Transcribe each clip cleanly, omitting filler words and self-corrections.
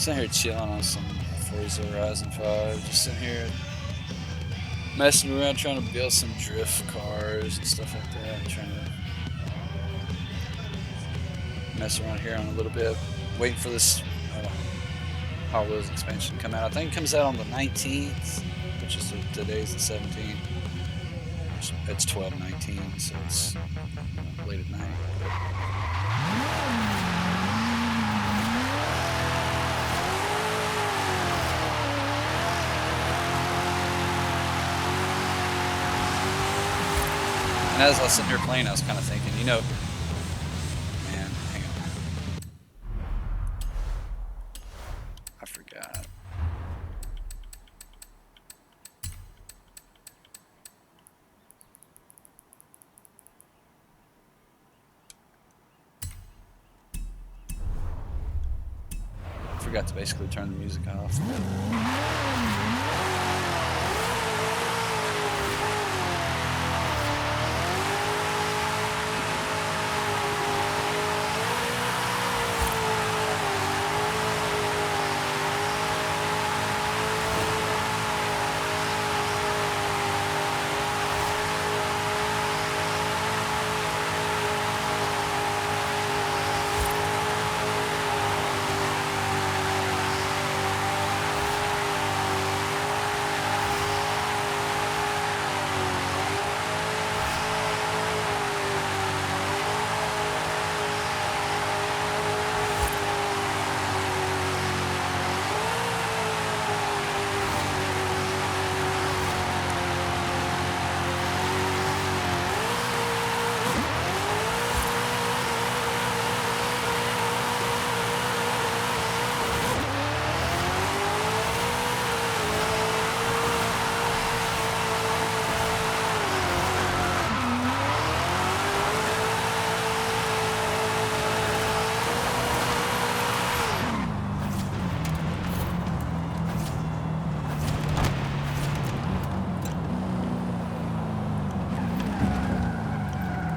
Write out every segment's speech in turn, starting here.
Sitting here chilling on some Forza Horizon 5. Just sitting here messing around trying to build some drift cars and stuff like that. I'm trying to mess around here on a little bit. Waiting for this Hot Wheels expansion to come out. I think it comes out on the 19th, which is today's the 17th. It's 12/19, so it's late at night. And as I was sitting here playing, I was kind of thinking, man, hang on. I forgot. I forgot to basically turn the music off.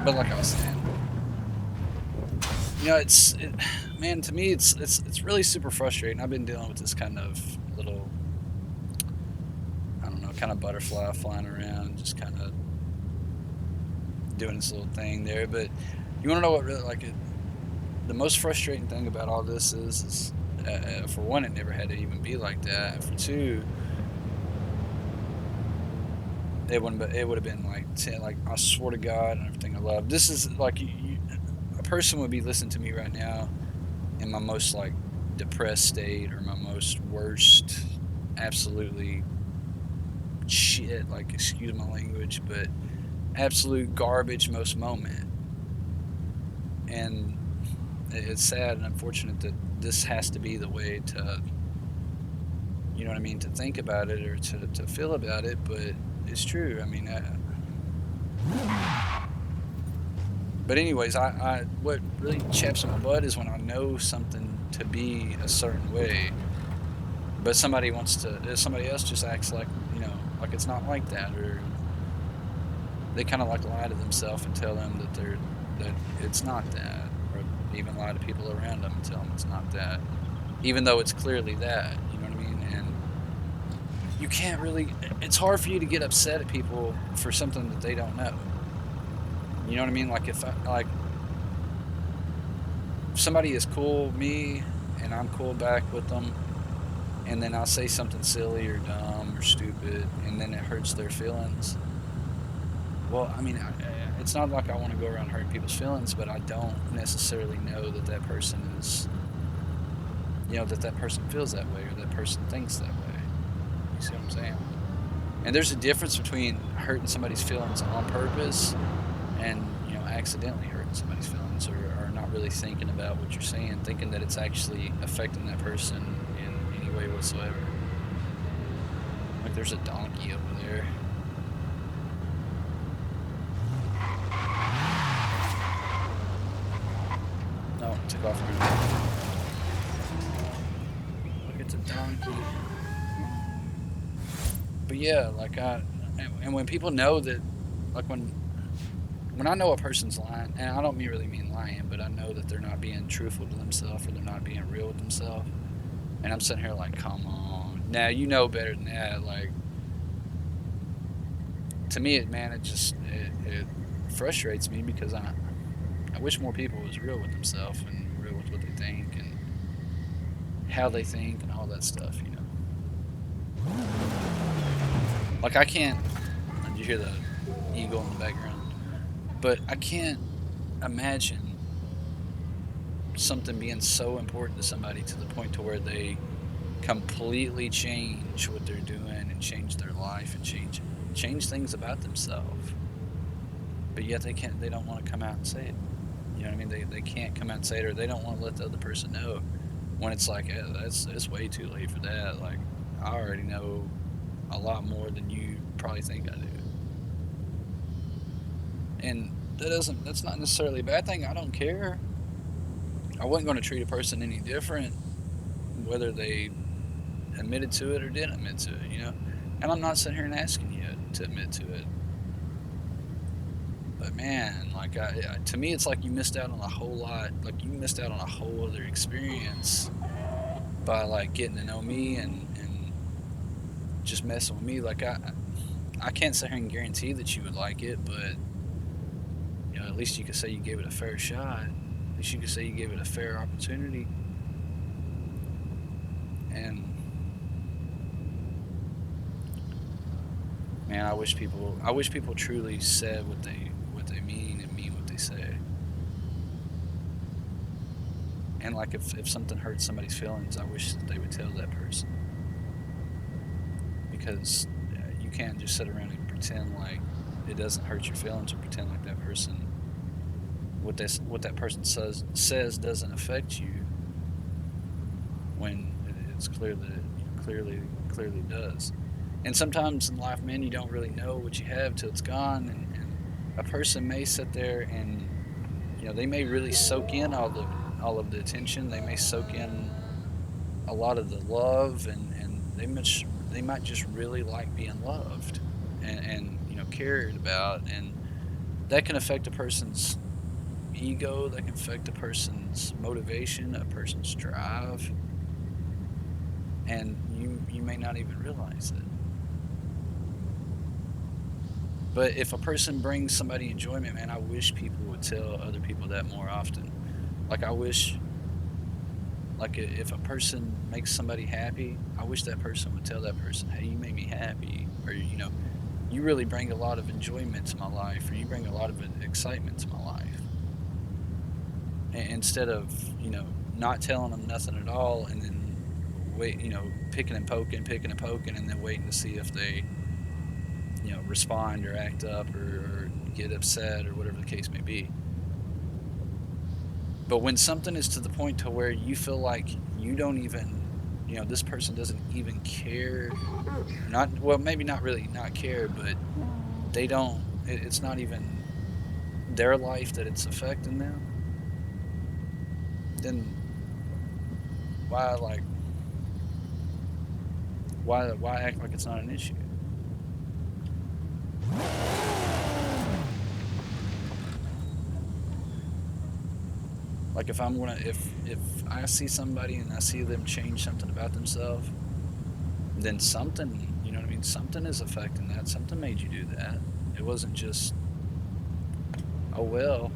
But like I was saying, man, to me, it's really super frustrating. I've been dealing with this kind of little, I don't know, kind of butterfly flying around, just kind of doing this little thing there. But you want to know what really the most frustrating thing about all this is for one, it never had to even be like that. And for two, it would have been like I swear to God and everything I love. This is like a person would be listening to me right now in my most like depressed state or my most worst, absolutely shit. Like excuse my language, but absolute garbage most moment. And it's sad and unfortunate that this has to be the way to, you know what I mean, to think about it or to feel about it, but it's true. I mean, but anyways, I what really chaps in my butt is when I know something to be a certain way, but somebody else just acts like, like it's not like that, or they kind of like lie to themselves and tell them that it's not that, or even lie to people around them and tell them it's not that, even though it's clearly that. You know what I mean? And you can't really, it's hard for you to get upset at people for something that they don't know. You know what I mean? Like if somebody is cool with me and I'm cool back with them, and then I'll say something silly or dumb or stupid and then it hurts their feelings. Well, I mean, it's not like I want to go around hurting people's feelings, but I don't necessarily know that person is, that person feels that way or that person thinks that way. You see what I'm saying? And there's a difference between hurting somebody's feelings on purpose and, accidentally hurting somebody's feelings or not really thinking about what you're saying, thinking that it's actually affecting that person in any way whatsoever. Like there's a donkey over there. No, it took off. Look, it's a donkey. But yeah, and when people know that, like when I know a person's lying, and I don't really mean lying, but I know that they're not being truthful to themselves or they're not being real with themselves, And I'm sitting here like, come on. Now, you know better than that. Like, to me, it frustrates me because I wish more people was real with themselves and real with what they think and how they think and all that stuff, you know. Like, I can't, did you hear the eagle in the background? But I can't imagine something being so important to somebody to the point to where they completely change what they're doing and change their life and change things about themselves. But yet they don't want to come out and say it. You know what I mean? They can't come out and say it, or they don't want to let the other person know when it's like, yeah, that's way too late for that. Like, I already know a lot more than you probably think I do. And that's not necessarily a bad thing. I don't care. I wasn't going to treat a person any different whether they admitted to it or didn't admit to it, you know? And I'm not sitting here and asking you to admit to it. But man, like to me, it's like you missed out on a whole lot. Like you missed out on a whole other experience by like getting to know me and just messing with me. Like I can't sit here and guarantee that you would like it, but you know, at least you could say you gave it a fair shot. At least you could say you gave it a fair opportunity. And man, I wish people truly said what they mean and mean what they say. And like if something hurts somebody's feelings, I wish that they would tell that person because you can't just sit around and pretend like it doesn't hurt your feelings or pretend like that person what that person says doesn't affect you when it's clear that it clearly does. And sometimes in life, man, you don't really know what you have till it's gone, and a person may sit there and you know they may really soak in all of the attention. They may soak in a lot of the love, and they might just really like being loved and you know cared about, and that can affect a person's ego. That can affect a person's motivation, a person's drive, and you may not even realize it. But if a person brings somebody enjoyment, man, I wish people would tell other people that more often. Like I wish, like if a person makes somebody happy, I wish that person would tell that person, "Hey, you made me happy," or you know, "You really bring a lot of enjoyment to my life," or "You bring a lot of excitement to my life." And instead of you know not telling them nothing at all, and then wait, you know, picking and poking, and then waiting to see if they you know respond or act up or get upset or whatever the case may be. But when something is to the point to where you feel like you don't even you know this person doesn't even care, not well maybe not really not care, but they don't it's not even their life that it's affecting them, then why like why act like it's not an issue? Like if I'm gonna if I see somebody and I see them change something about themselves, then something you know what I mean, something is affecting that. Something made you do that. It wasn't just oh well.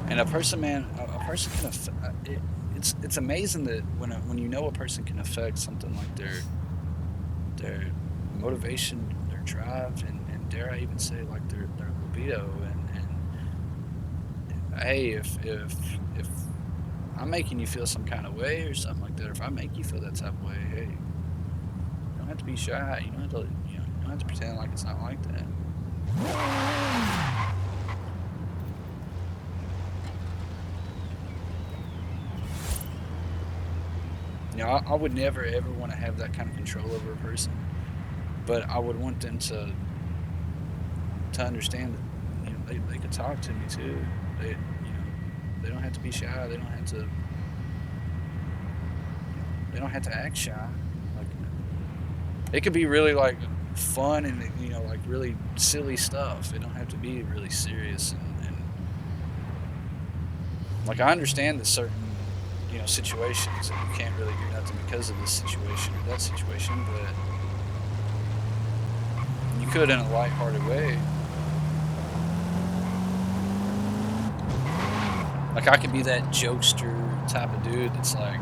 And a person, man, a person can it's amazing that when you know a person can affect something like their motivation, their drive, and dare I even say like their libido. And hey, if I'm making you feel some kind of way or something like that, or if I make you feel that type of way, hey, you don't have to be shy. You don't have to, you don't have to pretend like it's not like that. I would never ever want to have that kind of control over a person, but I would want them to understand that they could talk to me too. They don't have to be shy. They don't have to act shy. Like it could be really like fun and like really silly stuff. It don't have to be really serious and like I understand that certain situations and you can't really do nothing because of this situation or that situation, but you could in a lighthearted way. Like I could be that jokester type of dude that's like,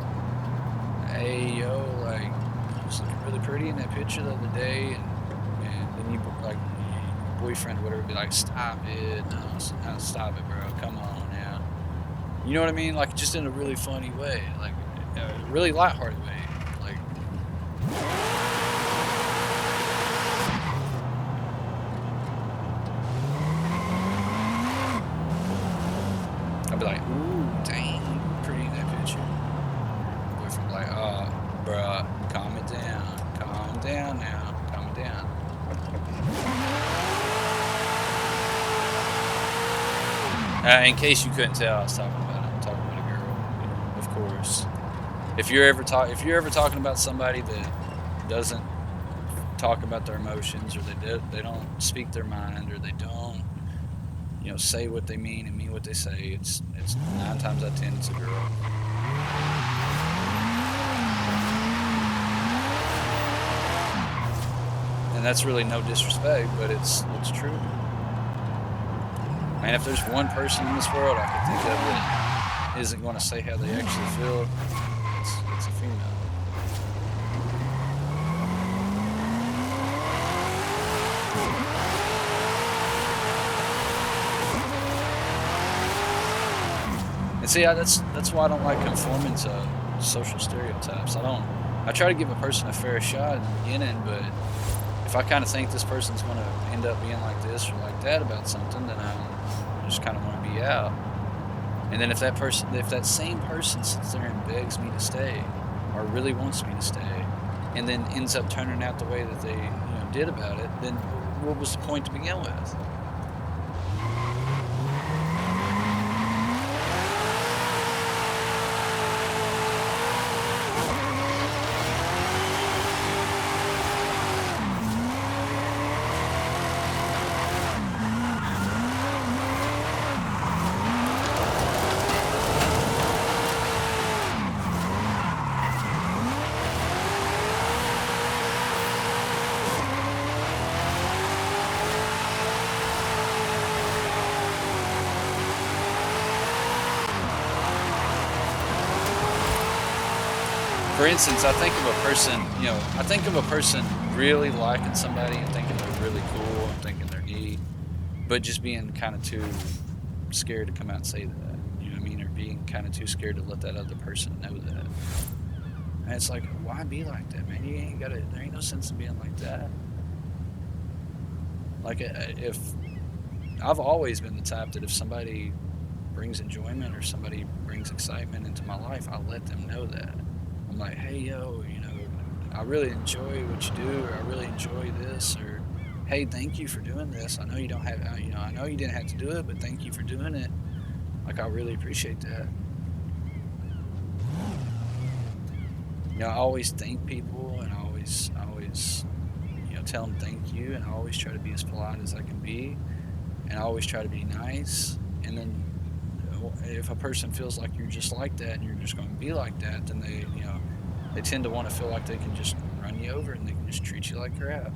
hey yo, like you was looking really pretty in that picture the other day, and then you like your boyfriend or whatever be like, stop it, no, stop it, bro, come on now. You know what I mean? Like just in a really funny way, like a really lighthearted way, like. I'd be like, ooh, dang, you pretty in that picture. Boyfriend like, bruh, calm it down now, calm it down. In case you couldn't tell, I was talking about a girl, of course. If you're ever talking about somebody that doesn't talk about their emotions, or they don't speak their mind, or they don't say what they mean and mean what they say, it's 9 times out of 10 it's a girl. And that's really no disrespect, but it's true. Man, if there's one person in this world I can think of that isn't going to say how they actually feel, it's a female. And see, that's why I don't like conforming to social stereotypes. I try to give a person a fair shot in the beginning, but if I kind of think this person's going to end up being like this or like that about something, then I just kind of want to be out. And then if that same person sits there and begs me to stay, or really wants me to stay, and then ends up turning out the way that they did about it, then what was the point to begin with? For instance, I think of a person really liking somebody and thinking they're really cool and thinking they're neat, but just being kind of too scared to come out and say that. You know what I mean? Or being kind of too scared to let that other person know that. And it's like, why be like that, man? There ain't no sense in being like that. Like, if I've always been the type that if somebody brings enjoyment or somebody brings excitement into my life, I let them know that. I'm like, hey, yo, I really enjoy what you do, or I really enjoy this, or hey, thank you for doing this. I know you don't have, I know you didn't have to do it, but thank you for doing it. Like, I really appreciate that. I always thank people, and I always, tell them thank you, and I always try to be as polite as I can be, and I always try to be nice. And then if a person feels like you're just like that and you're just going to be like that, then they tend to want to feel like they can just run you over and they can just treat you like crap.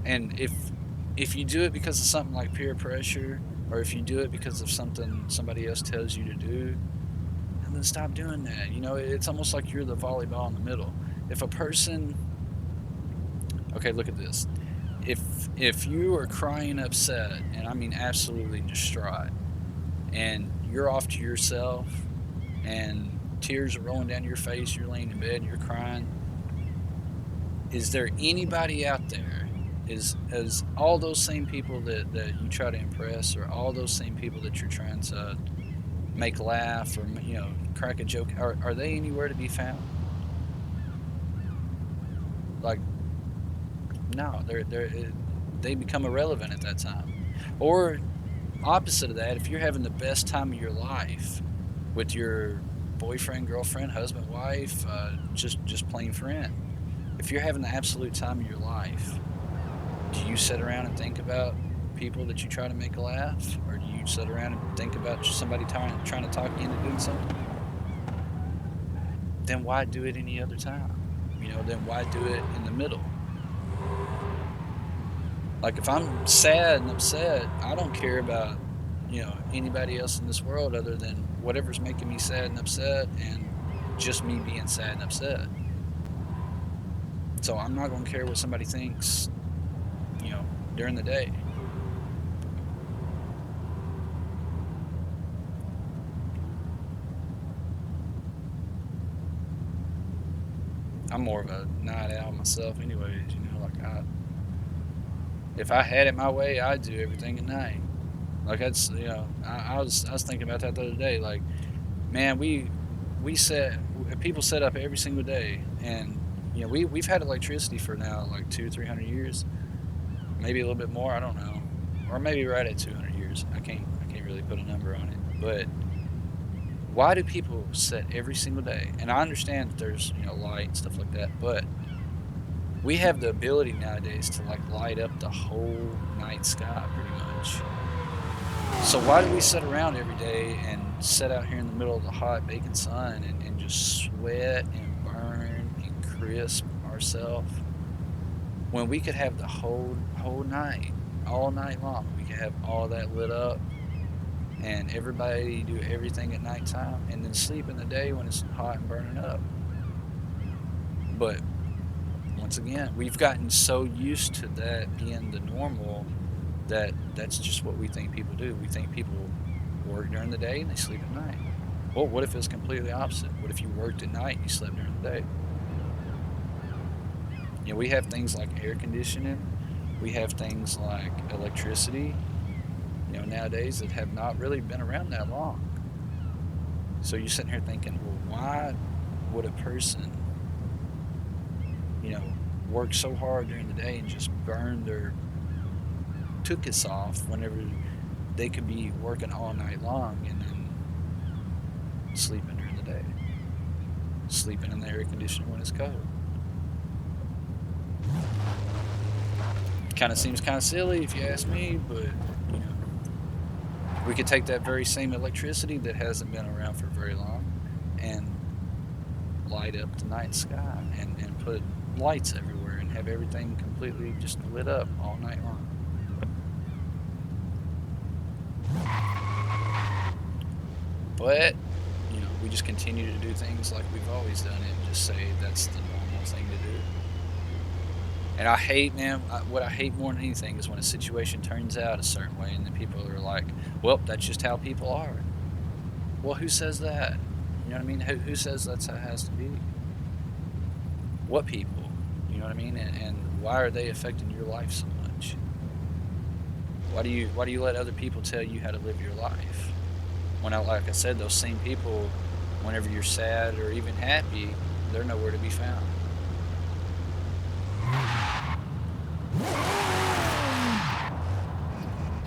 And if you do it because of something like peer pressure, or if you do it because of something somebody else tells you to do, then stop doing that. It's almost like you're the volleyball in the middle. If a person Okay, look at this. If if you are crying upset, and I mean absolutely distraught, and you're off to yourself, and tears are rolling down your face, you're laying in bed, you're crying, is there anybody out there, is all those same people that you try to impress, or all those same people that you're trying to make laugh, or crack a joke, are they anywhere to be found? Like, no, they become irrelevant at that time. Or opposite of that, if you're having the best time of your life with your boyfriend, girlfriend, husband, wife, just plain friend, if you're having the absolute time of your life, do you sit around and think about people that you try to make laugh, or do you sit around and think about somebody trying to talk you into doing something? Then why do it any other time? Then why do it in the middle? Like, if I'm sad and upset, I don't care about anybody else in this world other than whatever's making me sad and upset, and just me being sad and upset. So I'm not going to care what somebody thinks, you know, during the day. I'm more of a night owl myself, anyways. If I had it my way, I'd do everything at night. Like, that's I was thinking about that the other day. Like, man, we set people set up every single day, and we've had electricity for now like 200-300 years, maybe a little bit more. I don't know, or maybe right at 200 years. I can't really put a number on it, but why do people set every single day? And I understand that there's light and stuff like that, but we have the ability nowadays to like light up the whole night sky pretty much. So why do we sit around every day and sit out here in the middle of the hot baking sun, and just sweat and burn and crisp ourselves, when we could have the whole night, all night long? We could have all that lit up, and everybody do everything at nighttime, and then sleep in the day when it's hot and burning up. But once again, we've gotten so used to that being the normal that that's just what we think people do. We think people work during the day and they sleep at night. Well, what if it's completely opposite? What if you worked at night and you slept during the day? We have things like air conditioning. We have things like electricity, nowadays, that have not really been around that long. So you're sitting here thinking, well, why would a person, you know, work so hard during the day and just burn their tuchus off whenever they could be working all night long, and then sleeping during the day, sleeping in the air conditioner when it's cold? Kind of seems kind of silly if you ask me, but we could take that very same electricity that hasn't been around for very long and light up the night sky, and put lights everywhere and have everything completely just lit up all night long. But we just continue to do things like we've always done it, and just say that's the normal thing to do. And I hate, man, what I hate more than anything is when a situation turns out a certain way, and then people are like, well, that's just how people are. Well, who says that? You know what I mean? Who says that's how it has to be? What people? You know what I mean? And why are they affecting your life so much? Why do you let other people tell you how to live your life? When, like I said, those same people, whenever you're sad or even happy, they're nowhere to be found.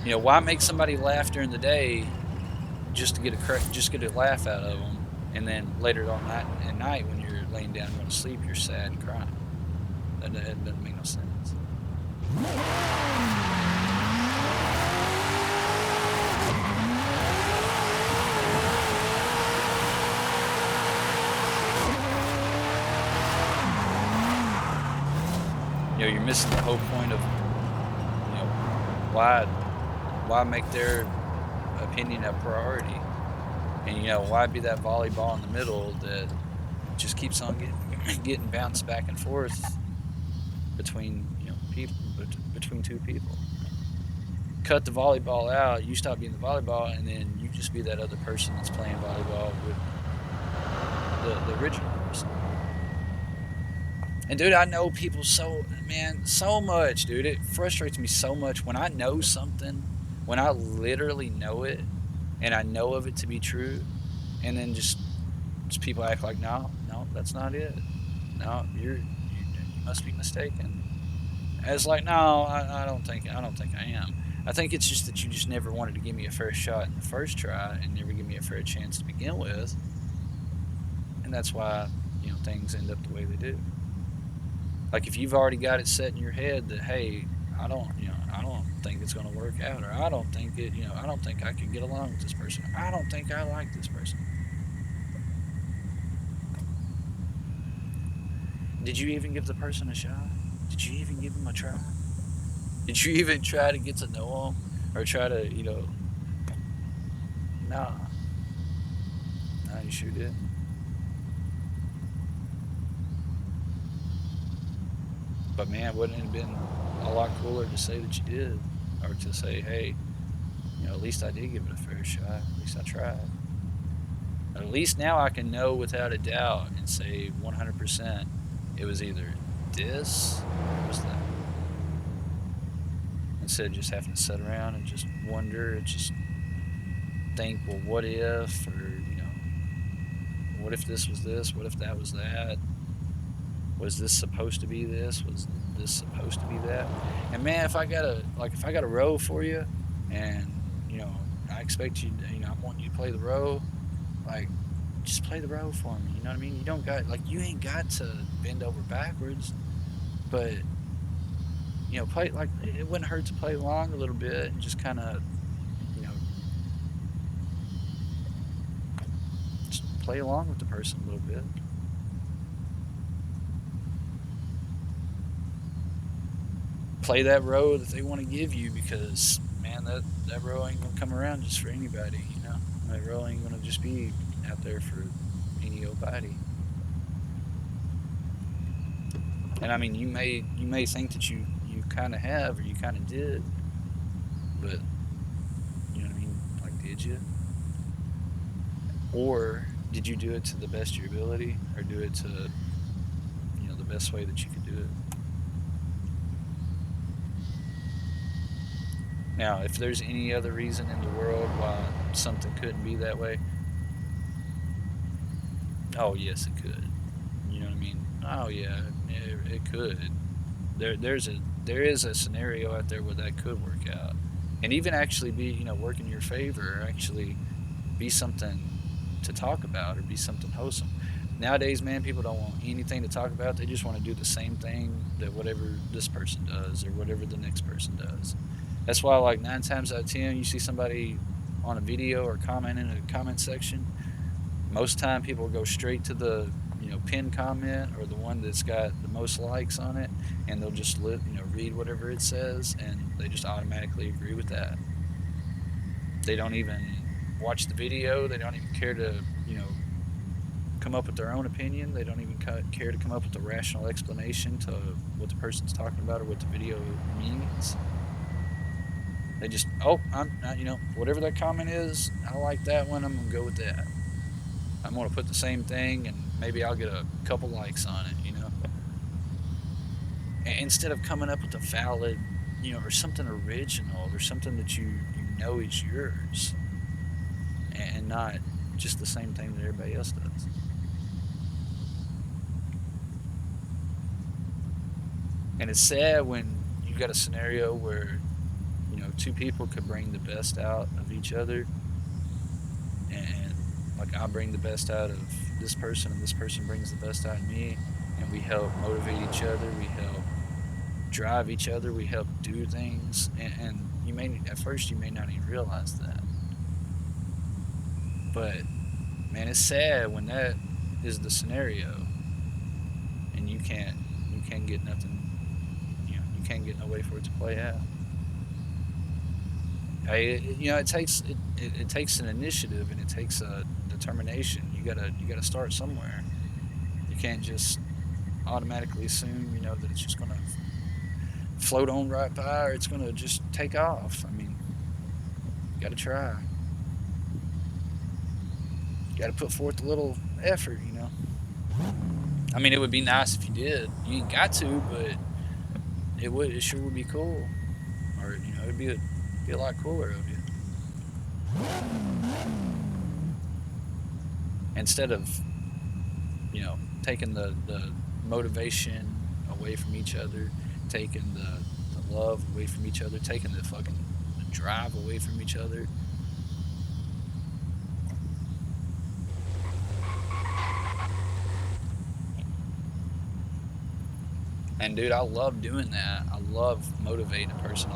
Why make somebody laugh during the day just to get a laugh out of them, and then later on at night when you're laying down going to sleep, you're sad and crying? That doesn't make no sense. You're missing the whole point of why make their opinion a priority, and why be that volleyball in the middle that just keeps on getting bounced back and forth between people, between two people. Cut the volleyball out, you stop being the volleyball, and then you just be that other person that's playing volleyball with the original person. And dude, I know people so much, dude. It frustrates me so much when I know something, when I literally know it, and I know of it to be true, and then just people act like, no, no, that's not it. No, you must be mistaken. And it's like, no, I don't think I am. I think it's just that you just never wanted to give me a fair shot in the first try and never give me a fair chance to begin with, and that's why things end up the way they do. Like if you've already got it set in your head that hey, I don't think it's going to work out, or I don't think I can get along with this person. I don't think I like this person. Did you even give the person a shot? Did you even give them a try? Did you even try to get to know them, or try to Nah, nah, you sure did. But man, wouldn't it have been a lot cooler to say that you did, or to say, hey, at least I did give it a fair shot. At least I tried. At least now I can know without a doubt and say 100% it was either this or it was that. Instead of just having to sit around and just wonder and just think, well, what if, or, what if this was this? What if that was that? Was this supposed to be this? Was this supposed to be that? And man, if I got a row for you, and I expect you, I want you to play the row, like just play the row for me. You know what I mean? You don't got you ain't got to bend over backwards, but play like it wouldn't hurt to play along a little bit and just kind of you know just play along with the person a little bit. Play that row that they want to give you, because man, that row ain't gonna come around just for anybody. That row ain't gonna just be out there for any old body. And I mean, you may think that you kind of have, or you kind of did, but you know what I mean? Like, did you? Or did you do it to the best of your ability, or do it to the best way that you could do it? Now, if there's any other reason in the world why something couldn't be that way, oh yes, it could. You know what I mean? Oh yeah, it could. There is a scenario out there where that could work out, and even actually be work in your favor, or actually be something to talk about, or be something wholesome. Nowadays, man, people don't want anything to talk about. They just want to do the same thing that whatever this person does, or whatever the next person does. That's why, like 9 times out of 10, you see somebody on a video or comment in a comment section. Most time, people go straight to the pinned comment, or the one that's got the most likes on it, and they'll just read whatever it says, and they just automatically agree with that. They don't even watch the video. They don't even care to come up with their own opinion. They don't even care to come up with a rational explanation to what the person's talking about, or what the video means. They just, oh, I'm not, whatever that comment is, I like that one. I'm gonna go with that. I'm gonna put the same thing, and maybe I'll get a couple likes on it. Instead of coming up with a valid, or something original, or something that you know is yours, and not just the same thing that everybody else does. And it's sad when you got a scenario where two people could bring the best out of each other, and like I bring the best out of this person, and this person brings the best out of me, and we help motivate each other, we help drive each other, we help do things, and you may at first you may not even realize that, but man, it's sad when that is the scenario, and you can't get nothing, you can't get no way for it to play out. Hey, it takes an initiative, and it takes a determination. You gotta start somewhere. You can't just automatically assume that it's just gonna float on right by, or it's gonna just take off. I mean, you gotta try. You gotta put forth a little effort, you know. I mean, it would be nice if you did. You ain't got to, but it sure would be cool. Or you know, be a lot cooler of you. Instead of taking the motivation away from each other, taking the love away from each other, taking the fucking the drive away from each other. And dude, I love doing that. I love motivating a person.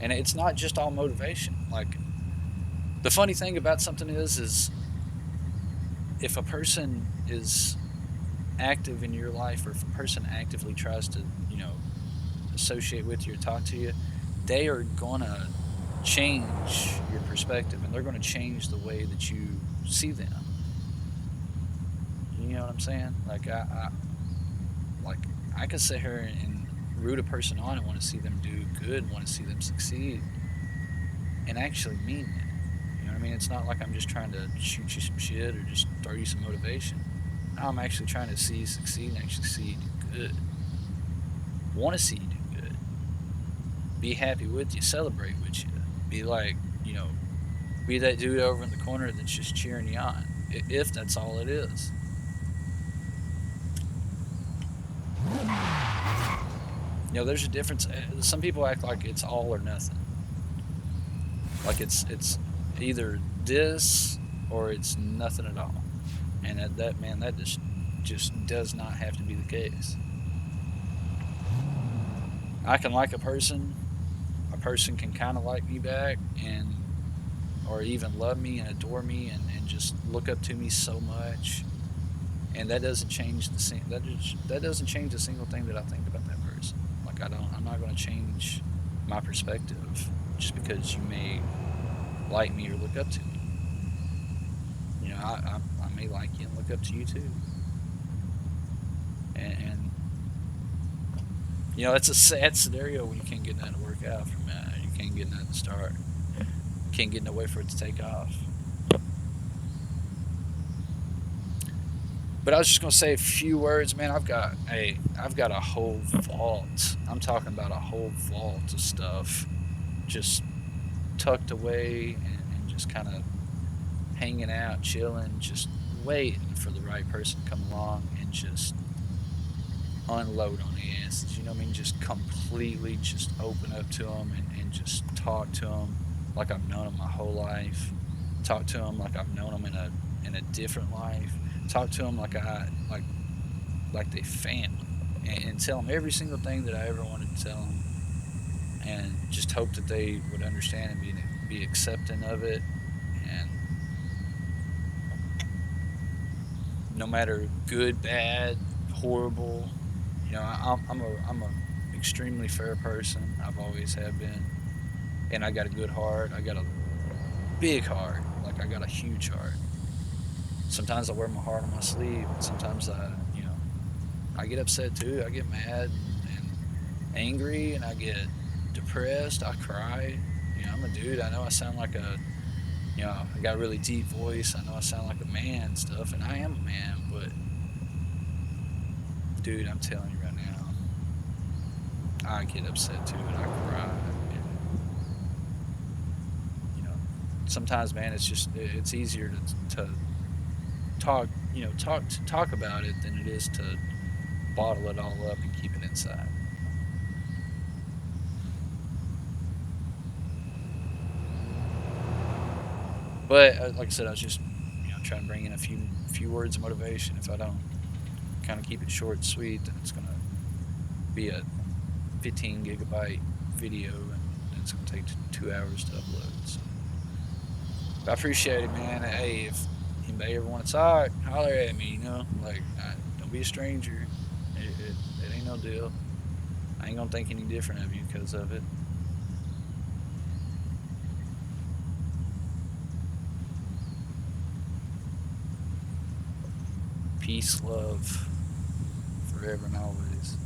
And it's not just all motivation. Like the funny thing about something is if a person is active in your life, or if a person actively tries to, associate with you or talk to you, they are gonna change your perspective, and they're gonna change the way that you see them. You know what I'm saying? Like I could sit here and root a person on and want to see them do good, want to see them succeed, and actually mean that. You know what I mean? It's not like I'm just trying to shoot you some shit or just throw you some motivation. No, I'm actually trying to see you succeed and actually see you do good. Want to see you do good. Be happy with you. Celebrate with you. Be like, be that dude over in the corner that's just cheering you on. If that's all it is. There's a difference. Some people act like it's all or nothing. Like it's either this or it's nothing at all. And that man, that just does not have to be the case. I can like a person can kind of like me back, and or even love me and adore me and just look up to me so much, and that doesn't change that doesn't change a single thing that I think about that person. Like I'm not going to change my perspective just because you may like me or look up to me. I may like you and look up to you too. And it's a sad scenario when you can't get nothing to work out from that. You can't get nothing to start. Can't get no way for it to take off. But I was just gonna say a few words, man. I've got a whole vault. I'm talking about a whole vault of stuff, just tucked away and just kind of hanging out, chilling, just waiting for the right person to come along and just unload on the asses. You know what I mean? Just completely just open up to them and just talk to them like I've known them my whole life. Talk to them like I've known them in a different life. Talk to them like they family, and tell them every single thing that I ever wanted to tell them, and just hope that they would understand and be accepting of it. And no matter good, bad, horrible, I'm a extremely fair person. I've always have been, and I got a good heart. I got a big heart. Like I got a huge heart. Sometimes I wear my heart on my sleeve, and sometimes I get upset too. I get mad and angry, and I get depressed. I cry. I'm a dude. I know I sound like I got a really deep voice. I know I sound like a man and stuff, and I am a man, but dude, I'm telling you right now, I get upset too, and I cry. And, sometimes, man, it's easier to talk, talk about it than it is to bottle it all up and keep it inside. But like I said, I was just trying to bring in a few words of motivation. If I don't kind of keep it short and sweet, then it's gonna be a 15 gigabyte video, and it's gonna take 2 hours to upload. So, but I appreciate it, man. Hey, if anybody ever want to talk, holler at me. Don't be a stranger. It ain't no deal. I ain't gonna think any different of you because of it. Peace, love, forever and always.